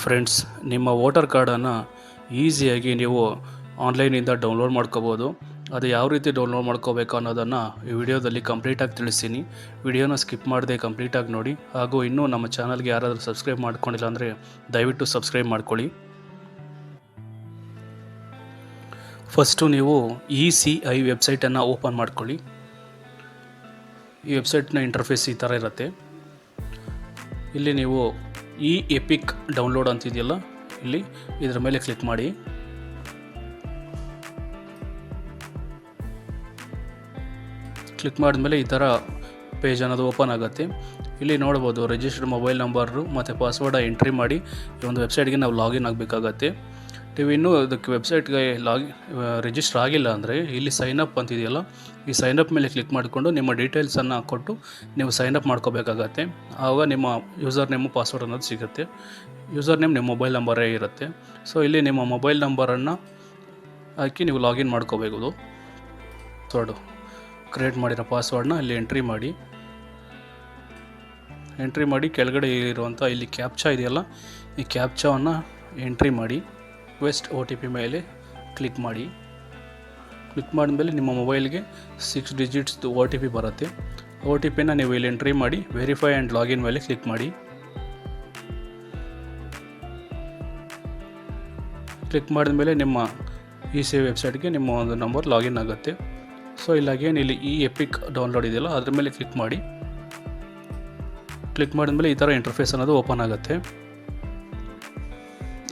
Friends, ನಿಮ್ಮ voter ಕಾರ್ಡನ್ನು ಈಸಿಯಾಗಿ ನೀವು ಆನ್ಲೈನಿಂದ ಡೌನ್ಲೋಡ್ ಮಾಡ್ಕೋಬೋದು. ಅದು ಯಾವ ರೀತಿ ಡೌನ್ಲೋಡ್ ಮಾಡ್ಕೋಬೇಕು ಅನ್ನೋದನ್ನು ಈ ವಿಡಿಯೋದಲ್ಲಿ ಕಂಪ್ಲೀಟಾಗಿ ತಿಳಿಸ್ತೀನಿ. ವಿಡಿಯೋನ ಸ್ಕಿಪ್ ಮಾಡದೆ ಕಂಪ್ಲೀಟಾಗಿ ನೋಡಿ. ಹಾಗೂ ಇನ್ನೂ ನಮ್ಮ ಚಾನಲ್ಗೆ ಯಾರಾದರೂ ಸಬ್ಸ್ಕ್ರೈಬ್ ಮಾಡ್ಕೊಂಡಿಲ್ಲ ಅಂದರೆ ದಯವಿಟ್ಟು ಸಬ್ಸ್ಕ್ರೈಬ್ ಮಾಡ್ಕೊಳ್ಳಿ. ಫಸ್ಟು ನೀವು ECI ವೆಬ್ಸೈಟನ್ನು ಓಪನ್ ಮಾಡ್ಕೊಳ್ಳಿ. ಈ ವೆಬ್ಸೈಟ್ನ ಇಂಟರ್ಫೇಸ್ ಈ ಥರ ಇರುತ್ತೆ. ಇಲ್ಲಿ ನೀವು ಎಪಿಕ್ ಡೌನ್ಲೋಡ್ ಅಂತಿದೆಯಲ್ಲ, ಇಲ್ಲಿ ಇದರ ಮೇಲೆ ಕ್ಲಿಕ್ ಮಾಡಿ. ಕ್ಲಿಕ್ ಮಾಡಿದ್ಮೇಲೆ ಈ ಥರ ಪೇಜ್ ಅನ್ನೋದು ಓಪನ್ ಆಗುತ್ತೆ. ಇಲ್ಲಿ ನೋಡ್ಬೋದು ರಿಜಿಸ್ಟರ್ಡ್ ಮೊಬೈಲ್ ನಂಬರು ಮತ್ತು ಪಾಸ್ವರ್ಡ್ ಎಂಟ್ರಿ ಮಾಡಿ ಈ ಒಂದು ವೆಬ್ಸೈಟ್ಗೆ ನಾವು ಲಾಗಿನ್ ಆಗಬೇಕಾಗತ್ತೆ. ನೀವು ಇನ್ನೂ ಅದಕ್ಕೆ ವೆಬ್ಸೈಟ್ಗೆ ರಿಜಿಸ್ಟರ್ ಆಗಿಲ್ಲ ಅಂದರೆ ಇಲ್ಲಿ ಸೈನಪ್ ಅಂತಿದೆಯಲ್ಲ, ಈ ಸೈನಪ್ ಮೇಲೆ ಕ್ಲಿಕ್ ಮಾಡಿಕೊಂಡು ನಿಮ್ಮ ಡೀಟೇಲ್ಸನ್ನು ಕೊಟ್ಟು ನೀವು ಸೈನಪ್ ಮಾಡ್ಕೋಬೇಕಾಗತ್ತೆ. ಆವಾಗ ನಿಮ್ಮ ಯೂಸರ್ ನೇಮು ಪಾಸ್ವರ್ಡ್ ಅನ್ನೋದು ಸಿಗುತ್ತೆ. ಯೂಸರ್ ನೇಮ್ ನಿಮ್ಮ ಮೊಬೈಲ್ ನಂಬರೇ ಇರುತ್ತೆ. ಸೊ ಇಲ್ಲಿ ನಿಮ್ಮ ಮೊಬೈಲ್ ನಂಬರನ್ನು ಹಾಕಿ ನೀವು ಲಾಗಿನ್ ಮಾಡ್ಕೋಬೇಕು. ಕ್ರಿಯೇಟ್ ಮಾಡಿರೋ ಪಾಸ್ವರ್ಡನ್ನ ಇಲ್ಲಿ ಎಂಟ್ರಿ ಮಾಡಿ ಕೆಳಗಡೆ ಇರುವಂಥ ಇಲ್ಲಿ ಕ್ಯಾಪ್ಚಾ ಇದೆಯಲ್ಲ, ಈ ಕ್ಯಾಪ್ಚಾವನ್ನು ಎಂಟ್ರಿ ಮಾಡಿ ವೆಸ್ಟ್ OTP ಮೇಲೆ ಕ್ಲಿಕ್ ಮಾಡಿ. ಕ್ಲಿಕ್ ಮಾಡಿದ್ಮೇಲೆ ನಿಮ್ಮ ಮೊಬೈಲ್ಗೆ 6 ಡಿಜಿಟ್ಸ್ OTP ಬರುತ್ತೆ. OTPನ ನೀವು ಇಲ್ಲಿ ಎಂಟ್ರಿ ಮಾಡಿ ವೆರಿಫೈ ಆ್ಯಂಡ್ ಲಾಗಿನ್ ಮೇಲೆ ಕ್ಲಿಕ್ ಮಾಡಿ. ಕ್ಲಿಕ್ ಮಾಡಿದ್ಮೇಲೆ ನಿಮ್ಮ ECI ವೆಬ್ಸೈಟ್ಗೆ ನಿಮ್ಮ ಒಂದು ನಂಬರ್ ಲಾಗಿನ್ ಆಗುತ್ತೆ. ಸೊ ಇಲ್ಲಿ ಎಪಿಕ್ ಡೌನ್ಲೋಡ್ ಇದೆಯಲ್ಲ, ಅದ್ರ ಮೇಲೆ ಕ್ಲಿಕ್ ಮಾಡಿ. ಕ್ಲಿಕ್ ಮಾಡಿದ್ಮೇಲೆ ಈ ಥರ ಇಂಟರ್ಫೇಸ್ ಅನ್ನೋದು ಓಪನ್ ಆಗುತ್ತೆ.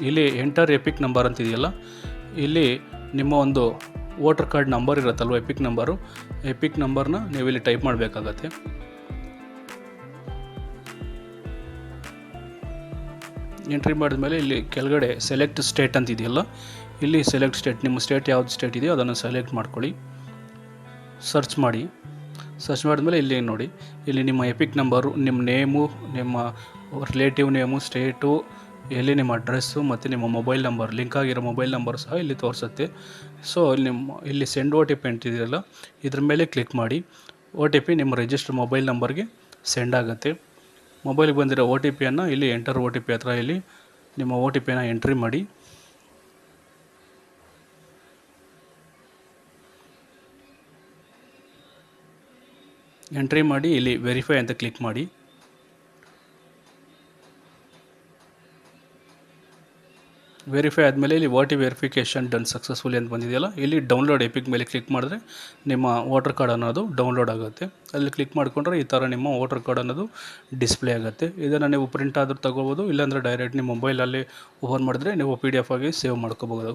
ಇಲ್ಲಿ ಎಂಟರ್ ಎಪಿಕ್ ನಂಬರ್ ಅಂತಿದೆಯಲ್ಲ, ಇಲ್ಲಿ ನಿಮ್ಮ ಒಂದು ವೋಟರ್ ಕಾರ್ಡ್ ನಂಬರ್ ಇರುತ್ತಲ್ವ, ಎಪಿಕ್ ನಂಬರ್ನ ನೀವು ಇಲ್ಲಿ ಟೈಪ್ ಮಾಡಬೇಕಾಗತ್ತೆ. ಎಂಟ್ರಿ ಮಾಡಿದ್ಮೇಲೆ ಇಲ್ಲಿ ಕೆಳಗಡೆ ಸೆಲೆಕ್ಟ್ ಸ್ಟೇಟ್ ಅಂತಿದೆಯಲ್ಲ, ಇಲ್ಲಿ ಸೆಲೆಕ್ಟ್ ಸ್ಟೇಟ್, ನಿಮ್ಮ ಸ್ಟೇಟ್ ಯಾವ್ದು ಸ್ಟೇಟ್ ಇದೆಯೋ ಅದನ್ನು ಸೆಲೆಕ್ಟ್ ಮಾಡ್ಕೊಳ್ಳಿ. ಸರ್ಚ್ ಮಾಡಿದ್ಮೇಲೆ ಇಲ್ಲಿ ನೋಡಿ, ಇಲ್ಲಿ ನಿಮ್ಮ ಎಪಿಕ್ ನಂಬರು, ನಿಮ್ಮ ನೇಮು, ನಿಮ್ಮ ರಿಲೇಟಿವ್ ನೇಮು, ಸ್ಟೇಟು, ಎಲ್ಲಿ ನಿಮ್ಮ ಅಡ್ರೆಸ್ಸು ಮತ್ತು ನಿಮ್ಮ ಮೊಬೈಲ್ ನಂಬರ್, ಲಿಂಕ್ ಆಗಿರೋ ಮೊಬೈಲ್ ನಂಬರ್ ಸಹ ಇಲ್ಲಿ ತೋರಿಸುತ್ತೆ. ಸೊ ಇಲ್ಲಿ ಸೆಂಡ್ OTP ಅಂತಿದೆಯಲ್ಲ, ಇದ್ರ ಮೇಲೆ ಕ್ಲಿಕ್ ಮಾಡಿ. OTP ನಿಮ್ಮ ರಿಜಿಸ್ಟರ್ ಮೊಬೈಲ್ ನಂಬರ್ಗೆ ಸೆಂಡ್ ಆಗುತ್ತೆ. ಮೊಬೈಲ್ಗೆ ಬಂದಿರೋ OTPಯನ್ನು ಇಲ್ಲಿ ಎಂಟರ್ OTP ಹತ್ರ ಇಲ್ಲಿ ನಿಮ್ಮ OTPನ ಎಂಟ್ರಿ ಮಾಡಿ. ಇಲ್ಲಿ ವೆರಿಫೈ ಅಂತ ಕ್ಲಿಕ್ ಮಾಡಿ. ವೆರಿಫೈ ಆದಮೇಲೆ ಇಲ್ಲಿ OTP ವೆರಿಫಿಕೇಷನ್ ಡನ್ ಸಕ್ಸಸ್ಫುಲಿ ಅಂತ ಬಂದಿದೆಯಲ್ಲ, ಇಲ್ಲಿ ಡೌನ್ಲೋಡ್ ಎಪಿಕ್ ಮೇಲೆ ಕ್ಲಿಕ್ ಮಾಡಿದ್ರೆ ನಿಮ್ಮ ವೋಟರ್ ಕಾರ್ಡ್ ಅನ್ನೋದು ಡೌನ್ಲೋಡ್ ಆಗುತ್ತೆ. ಅಲ್ಲಿ ಕ್ಲಿಕ್ ಮಾಡಿಕೊಂಡ್ರೆ ಈ ಥರ ನಿಮ್ಮ ವೋಟರ್ ಕಾರ್ಡ್ ಅನ್ನೋದು ಡಿಸ್ಪ್ಲೇ ಆಗುತ್ತೆ. ಇದನ್ನು ನೀವು ಪ್ರಿಂಟ್ ಆದರೂ ತಗೋಬೋದು, ಇಲ್ಲಾಂದರೆ ಡೈರೆಕ್ಟ್ ನಿಮ್ಮ ಮೊಬೈಲಲ್ಲಿ ಓಪನ್ ಮಾಡಿದ್ರೆ ನೀವು PDF ಆಗಿ ಸೇವ್ ಮಾಡ್ಕೋಬೋದು.